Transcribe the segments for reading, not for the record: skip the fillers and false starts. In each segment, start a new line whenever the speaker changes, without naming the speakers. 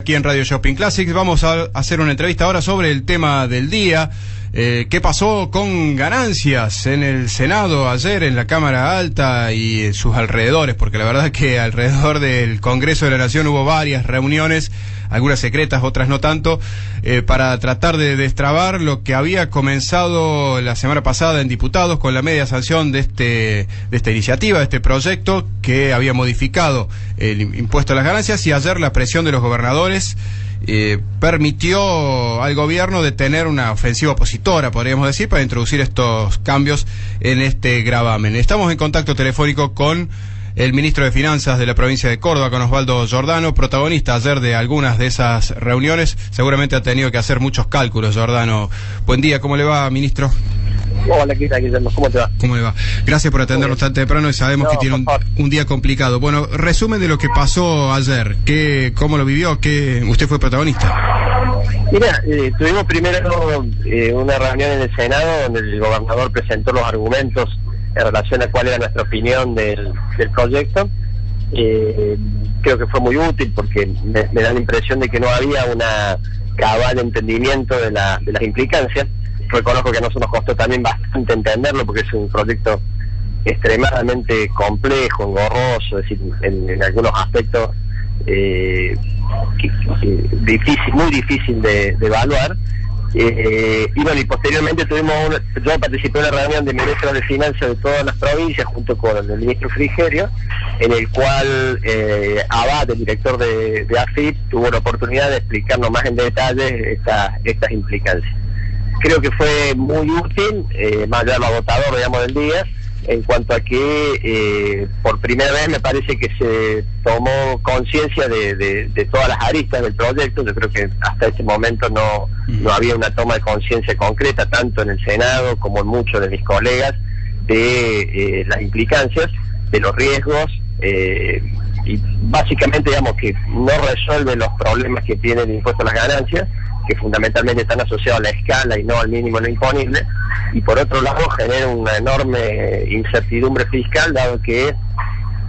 Aquí en Radio Shopping Classics vamos a hacer una entrevista ahora sobre el tema del día. ¿Qué pasó con ganancias en el Senado ayer, en la Cámara Alta y en sus alrededores? Porque la verdad es que alrededor del Congreso de la Nación hubo varias reuniones, algunas secretas, otras no tanto, para tratar de destrabar lo que había comenzado la semana pasada en diputados con la media sanción de esta iniciativa, de este proyecto que había modificado el impuesto a las ganancias, y ayer la presión de los gobernadores permitió al gobierno de tener una ofensiva opositora, podríamos decir, para introducir estos cambios en este gravamen. Estamos en contacto telefónico con el ministro de Finanzas de la provincia de Córdoba, con Osvaldo Giordano, protagonista ayer de algunas de esas reuniones. Seguramente ha tenido que hacer muchos cálculos, Giordano. Buen día, ¿cómo le va, ministro?
Hola, ¿qué tal, Guillermo? ¿Cómo te va?
¿Cómo le va? Gracias por atendernos tan temprano y sabemos que tiene un día complicado. Bueno, resumen de lo que pasó ayer. ¿Cómo lo vivió? ¿Usted fue protagonista?
Mira, tuvimos primero una reunión en el Senado donde el gobernador presentó los argumentos en relación a cuál era nuestra opinión del proyecto. Creo que fue muy útil porque me da la impresión de que no había una cabal entendimiento de las implicancias. Reconozco que a nosotros nos costó también bastante entenderlo porque es un proyecto extremadamente complejo, engorroso, es decir, en algunos aspectos muy difícil de evaluar. Y bueno, y posteriormente yo participé en una reunión de ministros de Finanzas de todas las provincias junto con el ministro Frigerio, en el cual Abad, el director de AFIP, tuvo la oportunidad de explicarnos más en detalle estas implicancias. Creo que fue muy útil, más allá de lo agotador, digamos, del día, en cuanto a que por primera vez me parece que se tomó conciencia de todas las aristas del proyecto. Yo creo que hasta ese momento no había una toma de conciencia concreta, tanto en el Senado como en muchos de mis colegas, de las implicancias, de los riesgos, y básicamente, digamos, que no resuelve los problemas que tiene el impuesto a las ganancias, que fundamentalmente están asociados a la escala y no al mínimo no imponible, y por otro lado genera una enorme incertidumbre fiscal, dado que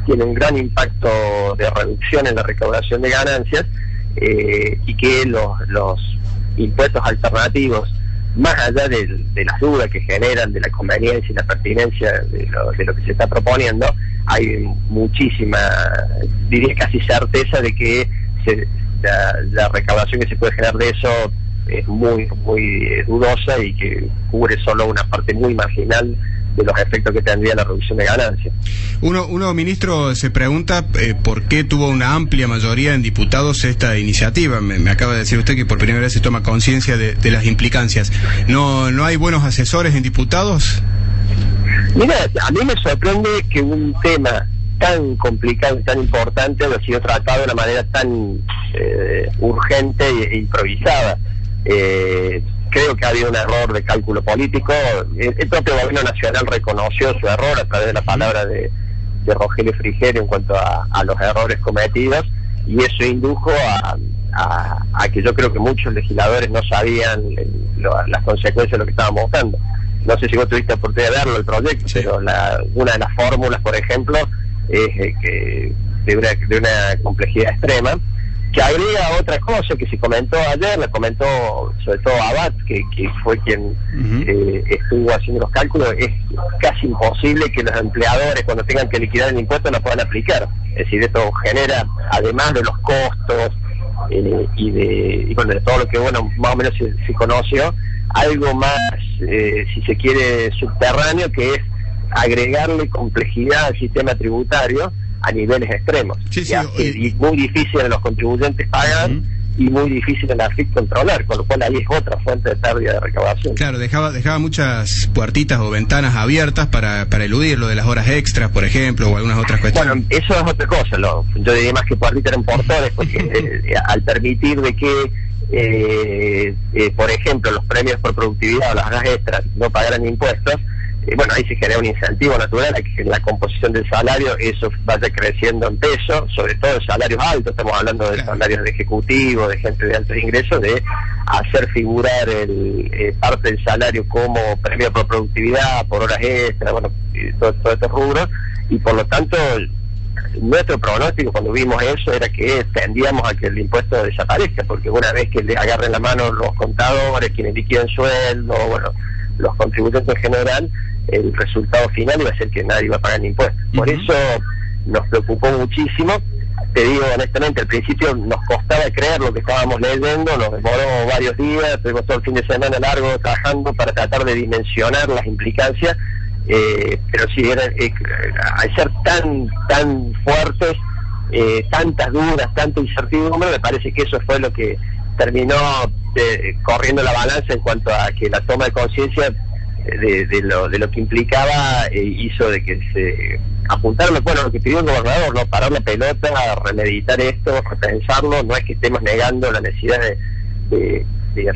tiene un gran impacto de reducción en la recaudación de ganancias, y que los impuestos alternativos, más allá de las dudas que generan de la conveniencia y la pertinencia de lo que se está proponiendo, hay muchísima, diría casi certeza de que la recaudación que se puede generar de eso es muy dudosa y que cubre solo una parte muy marginal de los efectos que tendría la reducción de ganancias.
Uno, ministro, se pregunta por qué tuvo una amplia mayoría en diputados esta iniciativa. Me acaba de decir usted que por primera vez se toma conciencia de las implicancias. ¿No hay buenos asesores en diputados?
Mira, a mí me sorprende que un tema tan complicado y tan importante haya sido tratado de una manera tan urgente e improvisada. Creo que ha habido un error de cálculo político. El propio gobierno nacional reconoció su error a través de la palabra de Rogelio Frigerio en cuanto a los errores cometidos, y eso indujo a que yo creo que muchos legisladores no sabían las consecuencias de lo que estábamos votando. No sé si vos tuviste oportunidad de verlo, el proyecto, sí. Pero una de las fórmulas, por ejemplo, es que de una complejidad extrema, que agrega otra cosa que se comentó ayer, la comentó sobre todo Abad, que fue quien estuvo haciendo los cálculos. Es casi imposible que los empleadores, cuando tengan que liquidar el impuesto, lo puedan aplicar. Es decir, esto genera, además de los costos y bueno, de todo lo que más o menos se conoció, algo más, si se quiere, subterráneo, que es agregarle complejidad al sistema tributario a niveles extremos. Sí, y muy difícil a los contribuyentes pagar y muy difícil en la AFIP controlar, con lo cual ahí es otra fuente de pérdida de recaudación. Claro,
dejaba muchas puertitas o ventanas abiertas para eludir lo de las horas extras, por ejemplo, o algunas otras cuestiones.
Bueno, eso es otra cosa. Yo diría más que puertitas eran portores, porque al permitir de que por ejemplo, los premios por productividad o las horas extras no pagaran impuestos, bueno, ahí se genera un incentivo natural a que en la composición del salario eso vaya creciendo en peso, sobre todo en salarios altos. Estamos hablando de salarios de ejecutivos, de gente de altos ingresos, de hacer figurar parte del salario como premio por productividad, por horas extras, bueno, todos estos rubros, y por lo tanto nuestro pronóstico cuando vimos eso era que tendíamos a que el impuesto desaparezca, porque una vez que le agarren la mano los contadores, quienes liquidan sueldo, bueno, los contribuyentes en general, el resultado final iba a ser que nadie iba a pagar ni impuestos. Por eso nos preocupó muchísimo. Te digo honestamente, al principio nos costaba creer lo que estábamos leyendo, nos demoró varios días, tuvimos todo el fin de semana largo trabajando para tratar de dimensionar las implicancias, pero sí, al ser tan fuertes, tantas dudas, tanta incertidumbre, me parece que eso fue lo que terminó corriendo la balanza en cuanto a que la toma de conciencia de lo que implicaba hizo de que se apuntaron, bueno, lo que pidió el gobernador, no parar la pelota, remeditar esto, repensarlo. No es que estemos negando la necesidad de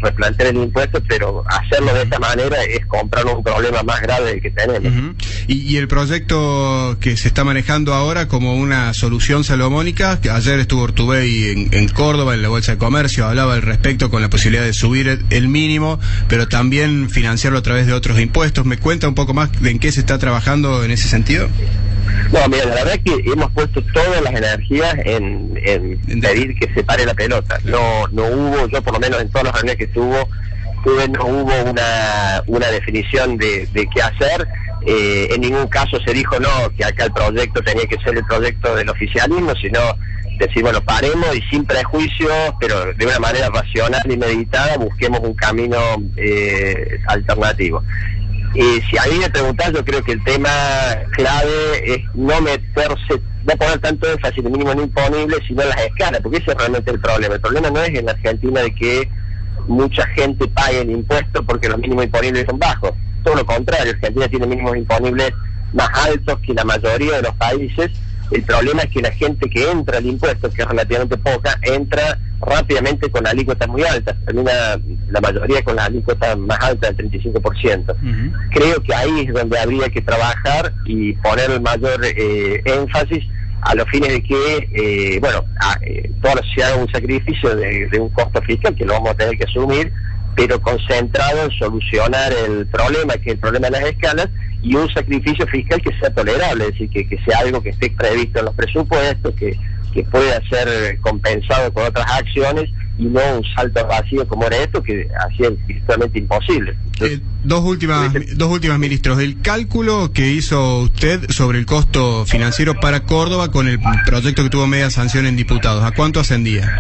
replantear el impuesto, pero hacerlo de esta manera es comprar un problema más grave del que tenemos.
Y el proyecto que se está manejando ahora como una solución salomónica, que ayer estuvo Urtubey en Córdoba, en la Bolsa de Comercio, hablaba al respecto con la posibilidad de subir el mínimo, pero también financiarlo a través de otros impuestos. ¿Me cuenta un poco más de en qué se está trabajando en ese sentido?
No, mira, la verdad es que hemos puesto todas las energías en pedir que se pare la pelota. No hubo, yo por lo menos en todas las reuniones que tuve, no hubo una definición de qué hacer. En ningún caso se dijo que acá el proyecto tenía que ser el proyecto del oficialismo, sino decir, bueno, paremos y sin prejuicios, pero de una manera racional y meditada, busquemos un camino alternativo. Si a mí me preguntás, yo creo que el tema clave es no poner tanto énfasis en el mínimo no imponible, sino en las escalas, porque ese es realmente el problema. El problema no es en Argentina de que mucha gente pague el impuesto porque los mínimos imponibles son bajos. Todo lo contrario, Argentina tiene mínimos imponibles más altos que la mayoría de los países. El problema es que la gente que entra al impuesto, que es relativamente poca, entra rápidamente con alícuotas muy altas, termina la mayoría con las alícuotas más altas del 35%. Creo que ahí es donde habría que trabajar y poner el mayor énfasis a los fines de que, toda la sociedad haga un sacrificio de un costo fiscal que lo vamos a tener que asumir, pero concentrado en solucionar el problema, que es el problema de las escalas, y un sacrificio fiscal que sea tolerable, es decir, que sea algo que esté previsto en los presupuestos, que pueda ser compensado con otras acciones, y no un salto vacío como era esto, que hacía virtualmente imposible. Entonces,
dos últimas, ministros. El cálculo que hizo usted sobre el costo financiero para Córdoba con el proyecto que tuvo media sanción en diputados, ¿a cuánto ascendía?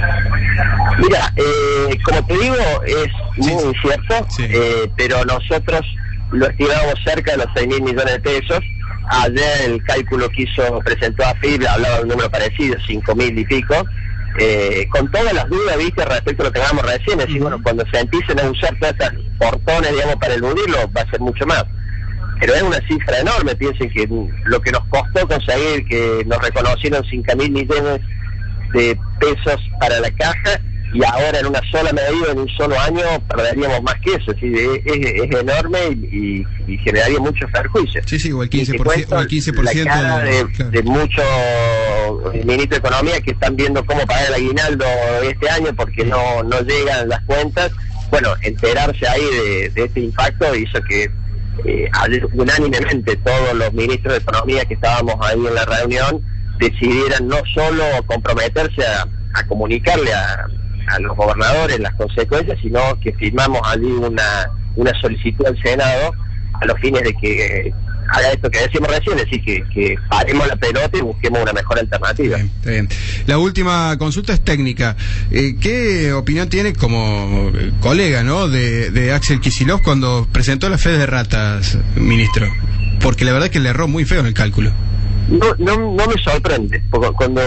Mira, como te digo, es muy incierto, pero nosotros lo estimamos cerca de los 6.000 millones de pesos. Ayer el cálculo que presentó a FIB hablaba de un número parecido, 5.000 y pico, con todas las dudas, viste, respecto a lo que hablábamos recién. Es decir, bueno, cuando se empiecen a usar todas estas portones, digamos, para eludirlo, va a ser mucho más. Pero es una cifra enorme. Piensen que lo que nos costó conseguir que nos reconocieron 5.000 millones de pesos para la caja, y ahora en una sola medida, en un solo año, perderíamos más que eso. Es enorme y generaría muchos perjuicios.
Sí, o el 15%.
La cara de muchos ministros de Economía que están viendo cómo pagar el aguinaldo este año porque no llegan las cuentas. Bueno, enterarse ahí de este impacto hizo que unánimemente todos los ministros de Economía que estábamos ahí en la reunión decidieran no solo comprometerse a comunicarle a los gobernadores las consecuencias, sino que firmamos allí una solicitud al Senado a los fines de que haga esto que decíamos recién, es decir, que paremos la pelota y busquemos una mejor alternativa.
Está bien. La última consulta es técnica. ¿Qué opinión tiene como colega, de Axel Kicillof cuando presentó la fe de ratas, ministro? Porque la verdad es que le erró muy feo en el cálculo.
No me sorprende, porque cuando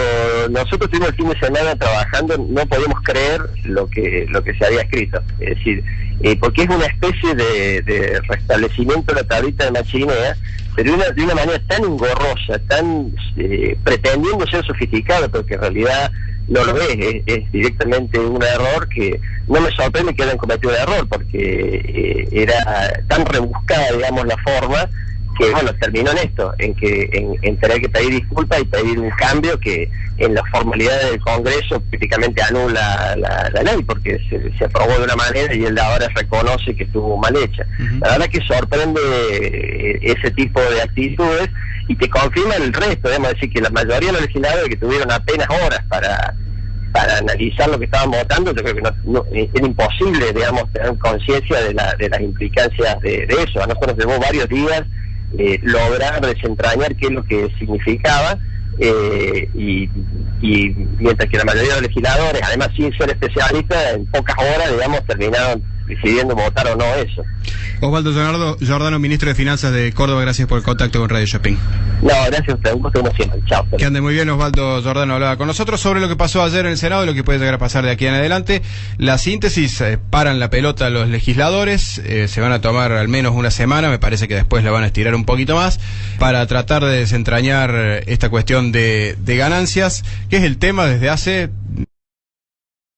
nosotros estuvimos el fin de semana trabajando no podíamos creer lo que se había escrito, es decir, porque es una especie de restablecimiento de la tablita de Machinea, pero de una manera tan engorrosa, tan pretendiendo ser sofisticado, porque en realidad no lo es directamente un error que no me sorprende que hayan cometido un error, porque era tan rebuscada, digamos, la forma, que bueno, terminó en esto, en tener que pedir disculpas y pedir un cambio que en las formalidades del Congreso prácticamente anula la ley, porque se aprobó de una manera y él ahora reconoce que estuvo mal hecha. La verdad que sorprende ese tipo de actitudes, y te confirman el resto, debemos decir que la mayoría de los legisladores que tuvieron apenas horas para analizar lo que estaban votando, yo creo que era imposible, digamos, tener conciencia de las implicancias de eso. A nosotros nos llevó varios días lograr desentrañar qué es lo que significaba, y mientras que la mayoría de los legisladores, además sin ser especialistas, en pocas horas, digamos, terminaron decidiendo votar o no eso.
Osvaldo Giordano, ministro de Finanzas de Córdoba, gracias por el contacto con Radio Shopping.
No, gracias a usted, un gusto como siempre. Chao.
Que ande muy bien. Osvaldo Giordano hablaba con nosotros sobre lo que pasó ayer en el Senado y lo que puede llegar a pasar de aquí en adelante. La síntesis, paran la pelota los legisladores, se van a tomar al menos una semana, me parece que después la van a estirar un poquito más, para tratar de desentrañar esta cuestión de ganancias, que es el tema desde hace